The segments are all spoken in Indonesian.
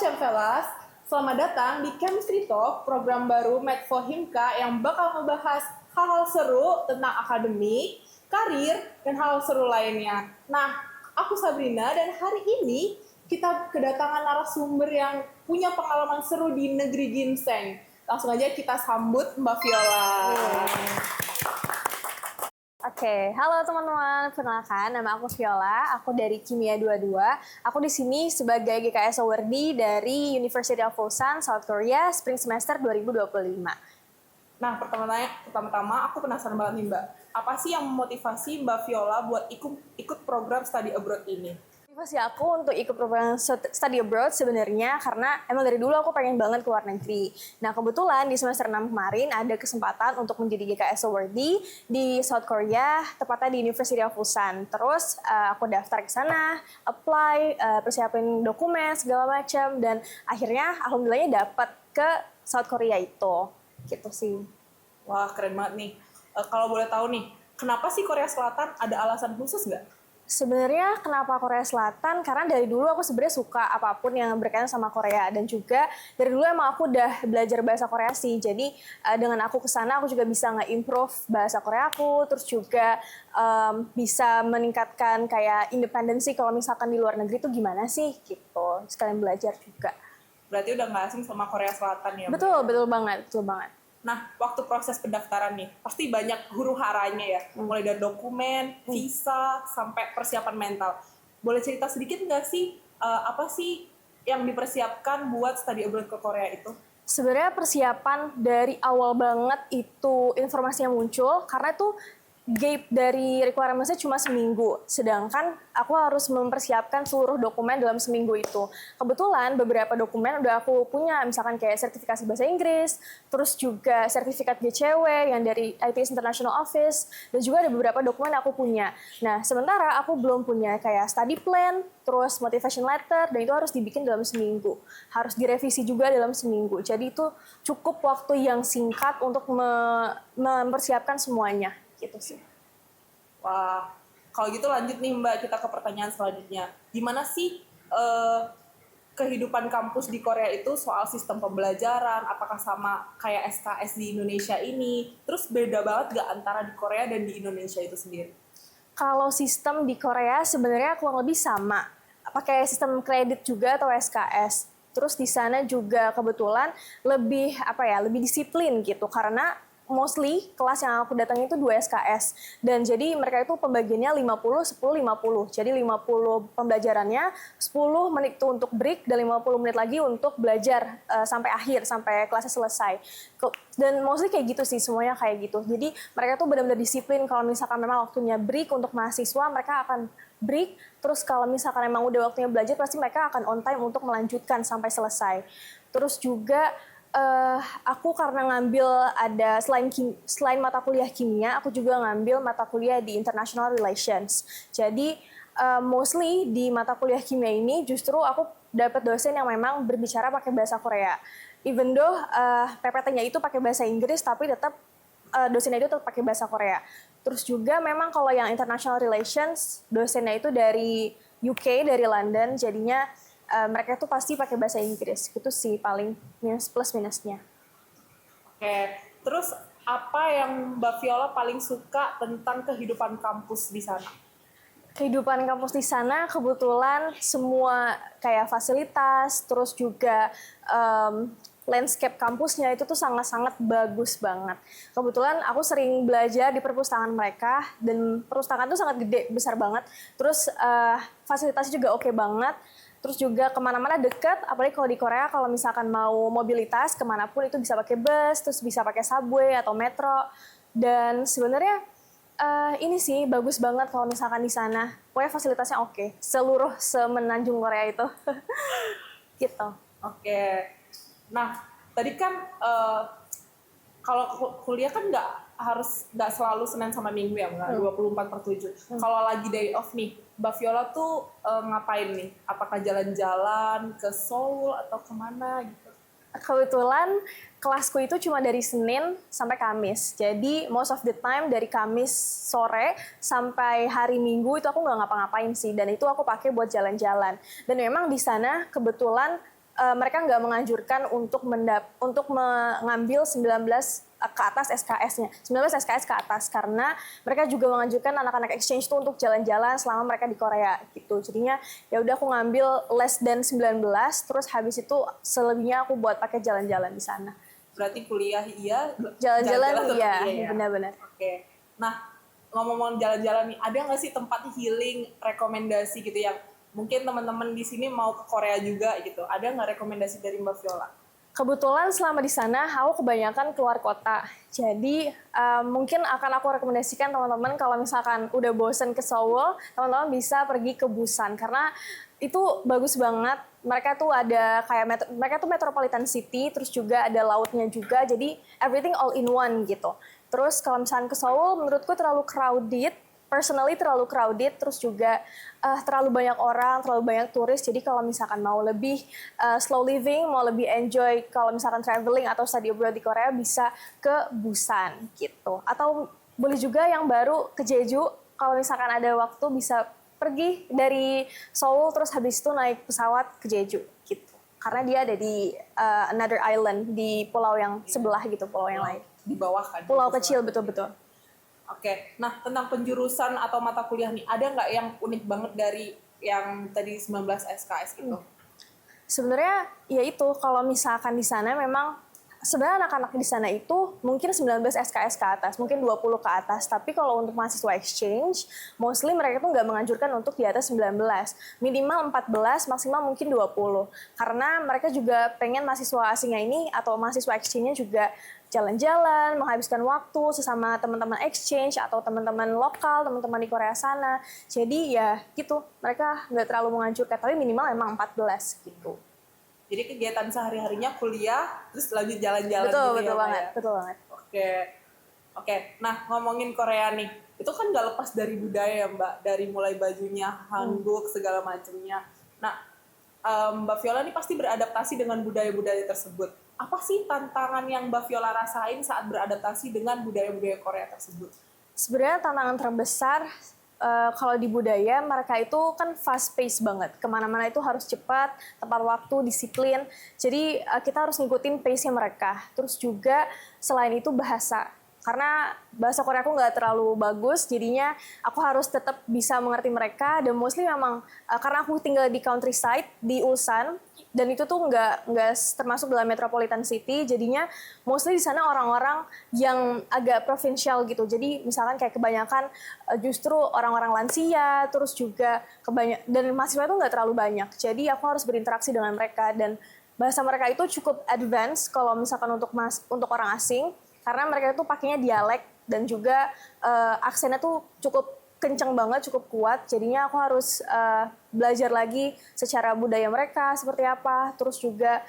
Syamfelas, selamat datang di Chemistry Talk, program baru Made for Himka yang bakal membahas hal-hal seru tentang akademik, karir, dan hal seru lainnya. Nah, aku Sabrina dan hari ini kita kedatangan narasumber yang punya pengalaman seru di negeri ginseng. Langsung aja kita sambut Mbak Viola. Oke, halo teman-teman. Perkenalkan, nama aku Viola. Aku dari Kimia 22. Aku di sini sebagai GKS Awardee dari University of Ulsan, South Korea, spring semester 2025. Nah, pertama-tama aku penasaran banget nih Mbak. Apa sih yang memotivasi Mbak Viola buat ikut program study abroad ini? Motivasi aku untuk ikut program study abroad sebenarnya karena emang dari dulu aku pengen banget ke luar negeri. Nah, kebetulan di semester 6 kemarin ada kesempatan untuk menjadi GKS Awardee di South Korea, tepatnya di University of Ulsan. Terus aku daftar ke sana, apply, persiapin dokumen segala macam, dan akhirnya alhamdulillahnya dapat ke South Korea itu. Gitu sih. Wah, keren banget nih. Kalau boleh tahu nih, kenapa sih Korea Selatan, ada alasan khusus nggak? Sebenarnya kenapa Korea Selatan? Karena dari dulu aku sebenarnya suka apapun yang berkaitan sama Korea, dan juga dari dulu emang aku udah belajar bahasa Korea sih. Jadi dengan aku ke sana aku juga bisa nge-improve bahasa Korea aku, terus juga bisa meningkatkan kayak independensi kalau misalkan di luar negeri tuh gimana sih gitu. Sekalian belajar juga. Berarti udah nggak asing sama Korea Selatan ya? Betul, betul banget, betul banget. Nah, waktu proses pendaftaran nih, pasti banyak huru-haranya ya. Mulai dari dokumen, visa, sampai persiapan mental. Boleh cerita sedikit nggak sih, apa sih yang dipersiapkan buat study abroad ke Korea itu? Sebenarnya persiapan dari awal banget itu informasi yang muncul, karena itu gap dari requirement-nya cuma seminggu, sedangkan aku harus mempersiapkan seluruh dokumen dalam seminggu itu. Kebetulan beberapa dokumen udah aku punya, misalkan kayak sertifikasi bahasa Inggris, terus juga sertifikat GCW yang dari ITS International Office, dan juga ada beberapa dokumen yang aku punya. Nah, sementara aku belum punya kayak study plan, terus motivation letter, dan itu harus dibikin dalam seminggu. Harus direvisi juga dalam seminggu. Jadi itu cukup waktu yang singkat untuk mempersiapkan semuanya. Gitu sih. Wah, kalau gitu lanjut nih Mbak, kita ke pertanyaan selanjutnya. Gimana sih kehidupan kampus di Korea itu soal sistem pembelajaran? Apakah sama kayak SKS di Indonesia ini? Terus beda banget gak antara di Korea dan di Indonesia itu sendiri? Kalau sistem di Korea sebenarnya kurang lebih sama. Pakai sistem kredit juga atau SKS. Terus di sana juga kebetulan lebih lebih disiplin gitu, karena mostly kelas yang aku datang itu 2 SKS, dan jadi mereka itu pembagiannya 50, 10, 50. Jadi 50 pembelajarannya, 10 menit itu untuk break, dan 50 menit lagi untuk belajar sampai akhir, sampai kelasnya selesai. Dan mostly kayak gitu sih, semuanya kayak gitu. Jadi mereka tuh benar-benar disiplin, kalau misalkan memang waktunya break untuk mahasiswa, mereka akan break. Terus kalau misalkan memang udah waktunya belajar, pasti mereka akan on time untuk melanjutkan sampai selesai. Terus juga aku karena ngambil ada selain mata kuliah kimia, aku juga ngambil mata kuliah di International Relations. Jadi mostly di mata kuliah kimia ini justru aku dapat dosen yang memang berbicara pakai bahasa Korea. Even though PPT-nya itu pakai bahasa Inggris, tapi tetap dosennya itu tetap pakai bahasa Korea. Terus juga memang kalau yang International Relations, dosennya itu dari UK, dari London, jadinya mereka tuh pasti pakai bahasa Inggris. Itu sih paling plus minusnya. Oke, terus apa yang Mbak Viola paling suka tentang kehidupan kampus di sana? Kehidupan kampus di sana kebetulan semua kayak fasilitas, terus juga landscape kampusnya itu tuh sangat-sangat bagus banget. Kebetulan aku sering belajar di perpustakaan mereka, dan perpustakaan itu sangat gede, besar banget. Terus fasilitasnya juga oke banget. Terus juga kemana-mana deket, apalagi kalau di Korea, kalau misalkan mau mobilitas kemanapun itu bisa pakai bus, terus bisa pakai subway atau metro. Dan sebenarnya ini sih bagus banget kalau misalkan di sana. Pokoknya fasilitasnya oke. Seluruh semenanjung Korea itu. Gitu. Oke. Nah, tadi kan kalau kuliah kan nggak selalu Senin sama Minggu ya, nggak 24/7. Kalau lagi day off nih, Mbak Viola tuh ngapain nih? Apakah jalan-jalan ke Seoul atau kemana gitu? Kebetulan kelasku itu cuma dari Senin sampai Kamis. Jadi most of the time dari Kamis sore sampai hari Minggu itu aku nggak ngapa-ngapain sih. Dan itu aku pakai buat jalan-jalan. Dan memang di sana kebetulan mereka nggak menganjurkan untuk mengambil 19 ke atas SKS-nya, 19 SKS ke atas, karena mereka juga menganjurkan anak-anak exchange itu untuk jalan-jalan selama mereka di Korea gitu. Jadinya ya udah aku ngambil less than 19, terus habis itu selebihnya aku buat pakai jalan-jalan di sana. Berarti kuliah iya, Jalan-jalan tetap iya, ya? benar-benar. Oke. Nah, ngomong-ngomong jalan-jalan nih, ada nggak sih tempat healing rekomendasi gitu yang mungkin teman-teman di sini mau ke Korea juga gitu? Ada nggak rekomendasi dari Mbak Viola? Kebetulan selama di sana aku kebanyakan keluar kota. Jadi mungkin akan aku rekomendasikan teman-teman kalau misalkan udah bosen ke Seoul, teman-teman bisa pergi ke Busan karena itu bagus banget. Mereka tuh ada kayak mereka tuh metropolitan city, terus juga ada lautnya juga. Jadi everything all in one gitu. Terus kalau misalkan ke Seoul menurutku terlalu crowded. Personally terlalu crowded, terus juga terlalu banyak orang, terlalu banyak turis. Jadi kalau misalkan mau lebih slow living, mau lebih enjoy kalau misalkan traveling atau study abroad di Korea, bisa ke Busan gitu. Atau boleh juga yang baru ke Jeju, kalau misalkan ada waktu bisa pergi dari Seoul terus habis itu naik pesawat ke Jeju gitu. Karena dia ada di another island, di pulau yang sebelah gitu, pulau yang lain. Di bawah kan? Pulau kecil, betul-betul. Oke, nah tentang penjurusan atau mata kuliah nih, ada nggak yang unik banget dari yang tadi 19 SKS itu? Sebenarnya ya itu, kalau misalkan di sana memang sebenarnya anak-anak di sana itu mungkin 19 SKS ke atas, mungkin 20 ke atas, tapi kalau untuk mahasiswa exchange, mostly mereka tuh nggak menganjurkan untuk di atas 19, minimal 14, maksimal mungkin 20, karena mereka juga pengen mahasiswa asingnya ini atau mahasiswa exchange-nya juga jalan-jalan, menghabiskan waktu sesama teman-teman exchange atau teman-teman lokal, teman-teman di Korea sana. Jadi ya gitu, mereka nggak terlalu menganjurkan, tapi minimal emang 14 gitu. Jadi kegiatan sehari-harinya kuliah, terus lanjut jalan-jalan Betul, gitu betul ya, banget, ya? betul banget. Oke. Nah, ngomongin Korea nih, itu kan nggak lepas dari budaya ya Mbak, dari mulai bajunya, handuk, segala macamnya. Nah, Mbak Viola nih pasti beradaptasi dengan budaya-budaya tersebut. Apa sih tantangan yang Mbak Viola rasain saat beradaptasi dengan budaya-budaya Korea tersebut? Sebenarnya tantangan terbesar kalau di budaya mereka itu kan fast pace banget, kemana-mana itu harus cepat, tepat waktu, disiplin. Jadi kita harus ngikutin pace-nya mereka. Terus juga selain itu bahasa, karena bahasa Korea aku nggak terlalu bagus, jadinya aku harus tetap bisa mengerti mereka. Dan mostly memang karena aku tinggal di countryside di Ulsan, dan itu tuh nggak termasuk dalam metropolitan city, jadinya mostly di sana orang-orang yang agak provinsial gitu. Jadi misalkan kayak kebanyakan justru orang-orang lansia, terus juga dan mahasiswa itu nggak terlalu banyak. Jadi aku harus berinteraksi dengan mereka, dan bahasa mereka itu cukup advance kalau misalkan untuk orang asing, karena mereka itu pakainya dialek dan juga aksennya tuh cukup kenceng banget, cukup kuat. Jadinya aku harus belajar lagi secara budaya mereka seperti apa. Terus juga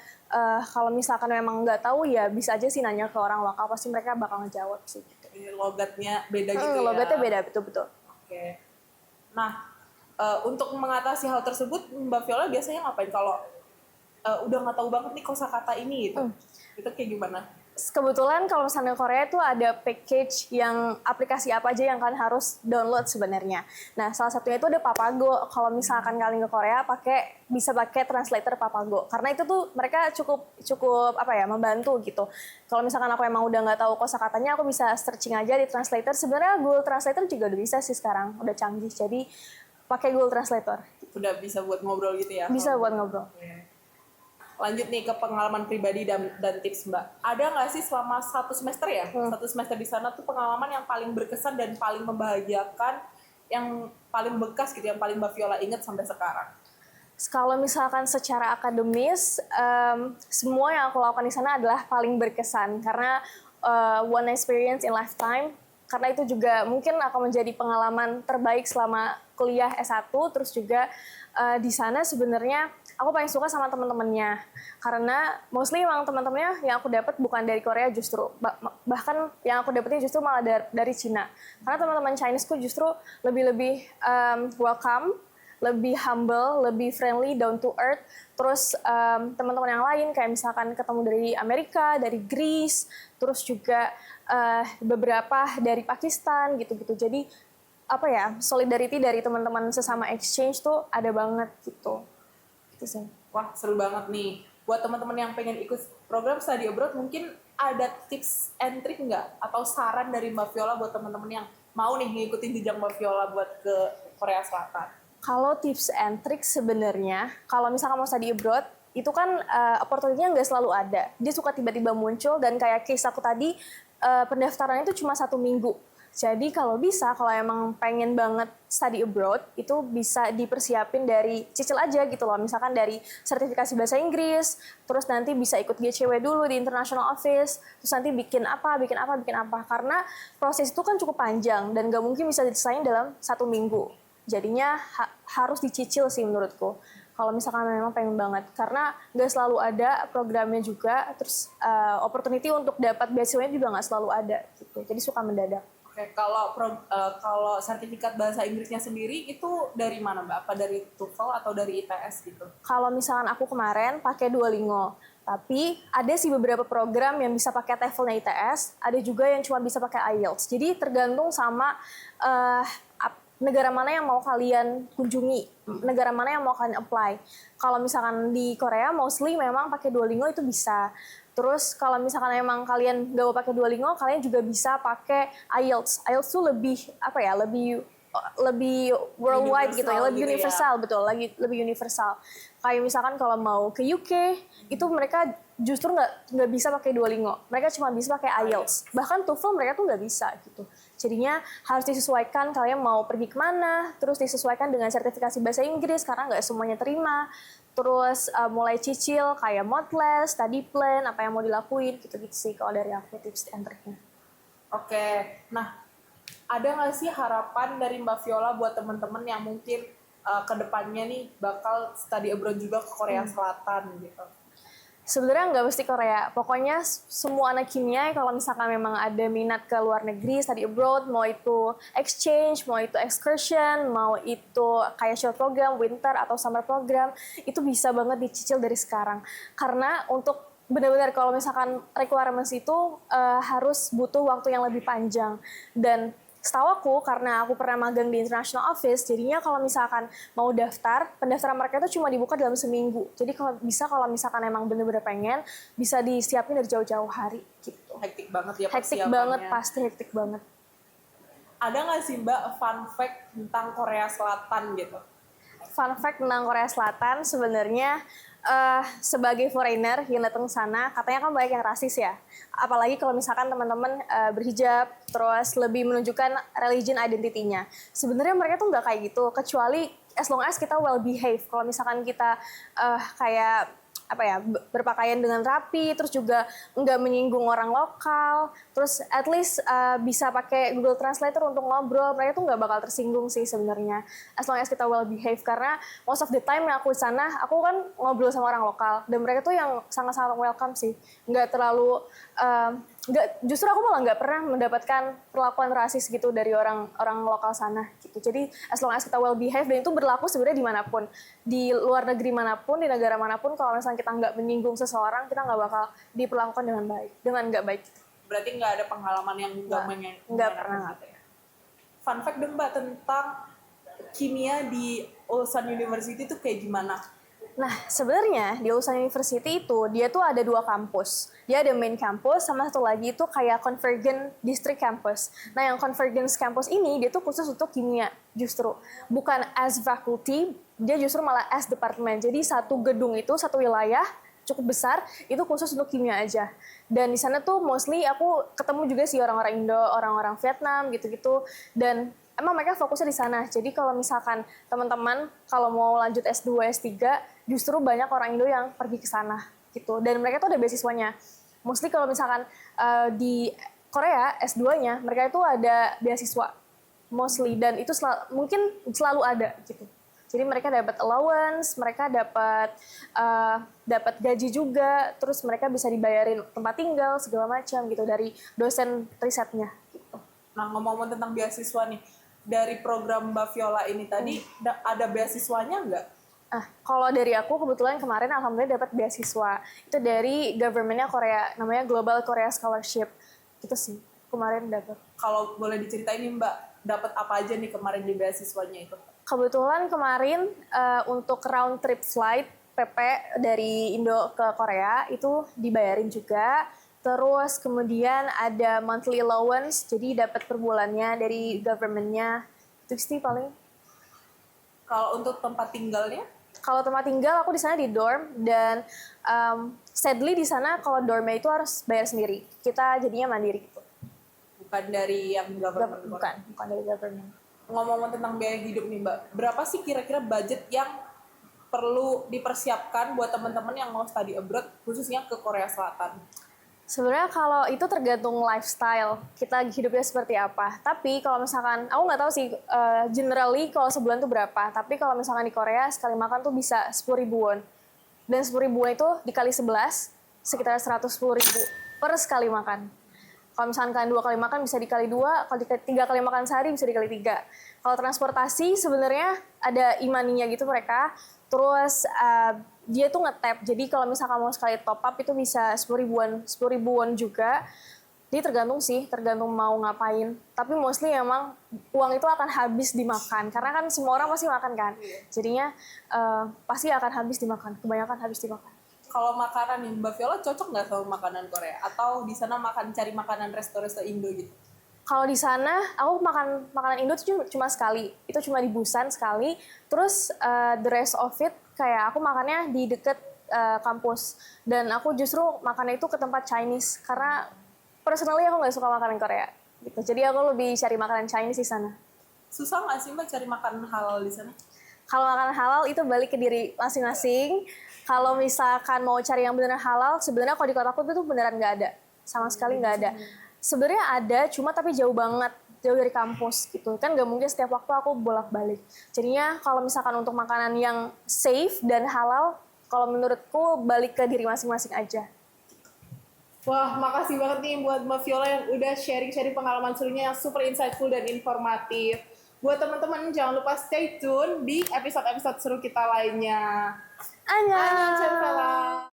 kalau misalkan memang nggak tahu ya bisa aja sih nanya ke orang lokal, pasti mereka bakal ngejawab sih. Gitu. Logatnya beda gitu ya? Logatnya beda, betul-betul. Oke. Nah, untuk mengatasi hal tersebut, Mbak Viola biasanya ngapain kalau udah nggak tahu banget nih kosakata ini gitu? Itu kayak gimana? Kebetulan kalau misalnya Korea itu ada package yang aplikasi apa aja yang kalian harus download sebenarnya. Nah, salah satunya itu ada Papago. Kalau misalkan kalian ke Korea bisa pakai translator Papago. Karena itu tuh mereka cukup membantu gitu. Kalau misalkan aku emang udah nggak tahu kosakatanya, aku bisa searching aja di translator. Sebenarnya Google Translator juga udah bisa sih sekarang, udah canggih. Jadi pakai Google Translator. Udah bisa buat ngobrol gitu ya? Bisa buat ngobrol. Lanjut nih ke pengalaman pribadi dan tips Mbak. Ada nggak sih selama 1 semester ya? 1 semester di sana tuh pengalaman yang paling berkesan dan paling membahagiakan, yang paling bekas gitu, yang paling Mbak Viola ingat sampai sekarang? Kalau misalkan secara akademis, semua yang aku lakukan di sana adalah paling berkesan. Karena one experience in lifetime. Karena itu juga mungkin akan menjadi pengalaman terbaik selama kuliah S1. Terus juga di sana sebenarnya aku paling suka sama teman-temannya, karena mostly emang teman-temannya yang aku dapat bukan dari Korea, justru bahkan yang aku dapetin justru malah dari Cina, karena teman-teman Chineseku justru lebih welcome, lebih humble, lebih friendly, down to earth. Terus teman-teman yang lain kayak misalkan ketemu dari Amerika, dari Greece, terus juga beberapa dari Pakistan gitu-gitu. Jadi solidarity dari teman-teman sesama exchange tuh ada banget gitu. Gitu sih. Wah, seru banget nih. buat teman-teman yang pengen ikut program study abroad, mungkin ada tips and trick nggak? Atau saran dari Mbak Viola buat teman-teman yang mau nih ngikutin jejak Mbak Viola buat ke Korea Selatan? Kalau tips and trick sebenarnya, kalau misalkan mau study abroad, itu kan opportunity-nya nggak selalu ada. Dia suka tiba-tiba muncul, dan kayak case aku tadi, pendaftarannya itu cuma 1 minggu. Jadi kalau bisa, kalau emang pengen banget study abroad, itu bisa dipersiapin dari cicil aja gitu loh. Misalkan dari sertifikasi bahasa Inggris, terus nanti bisa ikut GCW dulu di International Office, terus nanti bikin apa. Karena proses itu kan cukup panjang, dan nggak mungkin bisa diselesain dalam 1 minggu. Jadinya harus dicicil sih menurutku. Kalau misalkan memang pengen banget, karena nggak selalu ada programnya juga, terus opportunity untuk dapat beasiswanya juga nggak selalu ada gitu. Jadi suka mendadak. Oke, kalau sertifikat bahasa Inggrisnya sendiri itu dari mana Mbak? Apa dari TOEFL atau dari ITS gitu? Kalau misalkan aku kemarin pakai Duolingo, tapi ada sih beberapa program yang bisa pakai TOEFL-nya ITS, ada juga yang cuma bisa pakai IELTS. Jadi tergantung sama negara mana yang mau kalian kunjungi, negara mana yang mau kalian apply. Kalau misalkan di Korea, mostly memang pakai Duolingo itu bisa. Terus kalau misalkan emang kalian nggak mau pakai Duolingo, kalian juga bisa pakai IELTS. IELTS tuh lebih worldwide gitu ya, lebih universal, betul, lebih universal. Kayak misalkan kalau mau ke UK, itu mereka justru nggak bisa pakai Duolingo, mereka cuma bisa pakai IELTS. Bahkan TOEFL mereka tuh nggak bisa gitu. Jadinya harus disesuaikan kalian mau pergi kemana, terus disesuaikan dengan sertifikasi bahasa Inggris karena nggak semuanya terima. Terus mulai cicil kayak modles, study plan, apa yang mau dilakuin, gitu-gitu sih kalau dari aku tips and triknya. Oke, nah ada nggak sih harapan dari Mbak Viola buat teman-teman yang mungkin kedepannya nih bakal study abroad juga ke Korea Selatan gitu? Sebenarnya nggak mesti Korea, pokoknya semua anak kimia kalau misalkan memang ada minat ke luar negeri, study abroad, mau itu exchange, mau itu excursion, mau itu kayak short program, winter atau summer program, itu bisa banget dicicil dari sekarang. Karena untuk benar-benar kalau misalkan requirements itu harus butuh waktu yang lebih panjang. Dan setahu aku, karena aku pernah magang di International Office, jadinya kalau misalkan mau daftar, pendaftaran mereka itu cuma dibuka dalam seminggu. Jadi kalau misalkan emang bener-bener pengen, bisa disiapin dari jauh-jauh hari gitu. Hektik banget ya Hektik persiapannya. banget, pasti hektik banget. Ada nggak sih Mbak fun fact tentang Korea Selatan gitu? Fun fact tentang Korea Selatan, sebenarnya sebagai foreigner yang datang ke sana, katanya kan banyak yang rasis ya. Apalagi kalau misalkan teman-teman berhijab, terus lebih menunjukkan religion identity-nya. Sebenarnya mereka tuh nggak kayak gitu, kecuali as long as kita well behave. Kalau misalkan kita kayak berpakaian dengan rapi, terus juga nggak menyinggung orang lokal, terus at least bisa pakai Google Translator untuk ngobrol, mereka tuh nggak bakal tersinggung sih sebenarnya, as long as kita well behave. Karena most of the time yang aku di sana, aku kan ngobrol sama orang lokal, dan mereka tuh yang sangat-sangat welcome sih, nggak terlalu justru aku malah nggak pernah mendapatkan perlakuan rasis gitu dari orang lokal sana gitu. Jadi as long as kita well behave, dan itu berlaku sebenarnya dimanapun, di luar negeri manapun, di negara manapun, kalau misalnya kita nggak menyinggung seseorang, kita nggak bakal diperlakukan dengan nggak baik. Berarti nggak ada pengalaman yang nggak pernah. Gitu ya. Fun fact dong Mbak tentang kimia di Ulsan University itu kayak gimana? Nah, sebenarnya di Ulsan University itu, dia tuh ada 2 kampus. Dia ada main campus, sama satu lagi itu kayak Convergent District Campus. Nah, yang Convergence Campus ini, dia tuh khusus untuk kimia, justru. Bukan as faculty, dia justru malah as department. Jadi satu gedung itu, satu wilayah, cukup besar, itu khusus untuk kimia aja. Dan di sana tuh mostly aku ketemu juga sih orang-orang Indo, orang-orang Vietnam, gitu-gitu. Dan emang mereka fokusnya di sana. Jadi kalau misalkan teman-teman kalau mau lanjut S2, S3, justru banyak orang Indo yang pergi ke sana gitu. Dan mereka tuh ada beasiswanya. Mostly kalau misalkan di Korea S2-nya, mereka itu ada beasiswa mostly, dan itu mungkin selalu ada gitu. Jadi mereka dapat allowance, mereka dapat gaji juga, terus mereka bisa dibayarin tempat tinggal segala macam gitu dari dosen risetnya gitu. Nah, ngomong-ngomong tentang beasiswa nih, dari program Mbak Viola ini tadi ada beasiswanya nggak? Kalau dari aku kebetulan kemarin alhamdulillah dapat beasiswa. Itu dari government-nya Korea, namanya Global Korea Scholarship. Itu sih, kemarin dapat. Kalau boleh diceritain nih Mbak, dapat apa aja nih kemarin di beasiswanya itu? Kebetulan kemarin untuk round trip flight PP dari Indo ke Korea itu dibayarin juga. Terus kemudian ada monthly allowance, jadi dapat per bulannya dari government-nya. Itu sih paling. Kalau untuk tempat tinggalnya? Kalau tempat tinggal aku di sana di dorm dan sadly di sana kalau dormnya itu harus bayar sendiri. Kita jadinya mandiri gitu. Bukan dari yang government? Bukan dari government. Ngomong tentang biaya hidup nih Mbak, berapa sih kira-kira budget yang perlu dipersiapkan buat teman-teman yang mau study abroad, khususnya ke Korea Selatan? Sebenarnya kalau itu tergantung lifestyle kita hidupnya seperti apa. Tapi kalau misalkan, aku nggak tahu sih generally kalau sebulan tuh berapa. Tapi kalau misalkan di Korea sekali makan tuh bisa 10.000 won. Dan 10.000 won itu dikali 11, sekitar 110.000 per sekali makan. Kalau misalkan kalian 2 kali makan bisa dikali 2, kalau 3 kali makan sehari bisa dikali 3. Kalau transportasi sebenarnya ada imaninya gitu mereka. Terus dia tuh nge-tap, jadi kalau misalkan mau sekali top up itu bisa 10.000 won juga. Jadi tergantung mau ngapain. Tapi mostly emang uang itu akan habis dimakan, karena kan semua orang pasti makan kan. Jadinya pasti akan habis dimakan, kebanyakan habis dimakan. Kalau makanan nih, Mbak Viola cocok nggak sama makanan Korea? Atau di sana cari makanan resto-resto Indo gitu? Kalau di sana, aku makan makanan Indo tuh cuma sekali. Itu cuma di Busan sekali. Terus the rest of it, kayak aku makannya di deket kampus. Dan aku justru makannya itu ke tempat Chinese. Karena personally aku nggak suka makanan Korea. Gitu. Jadi aku lebih cari makanan Chinese di sana. Susah nggak sih Mbak cari makanan halal di sana? Kalau makanan halal itu balik ke diri masing-masing. Kalau misalkan mau cari yang beneran halal, sebenarnya kalau di kotaku itu beneran nggak ada. Sama sekali nggak ada. Sebenarnya ada, cuma tapi jauh banget, jauh dari kampus gitu. Kan nggak mungkin setiap waktu aku bolak-balik. Jadinya kalau misalkan untuk makanan yang safe dan halal, kalau menurutku balik ke diri masing-masing aja. Wah, makasih banget nih buat Mbak Viola yang udah sharing-sharing pengalaman serunya yang super insightful dan informatif. Buat teman-teman, jangan lupa stay tune di episode-episode seru kita lainnya. Annyeong! Annyeong,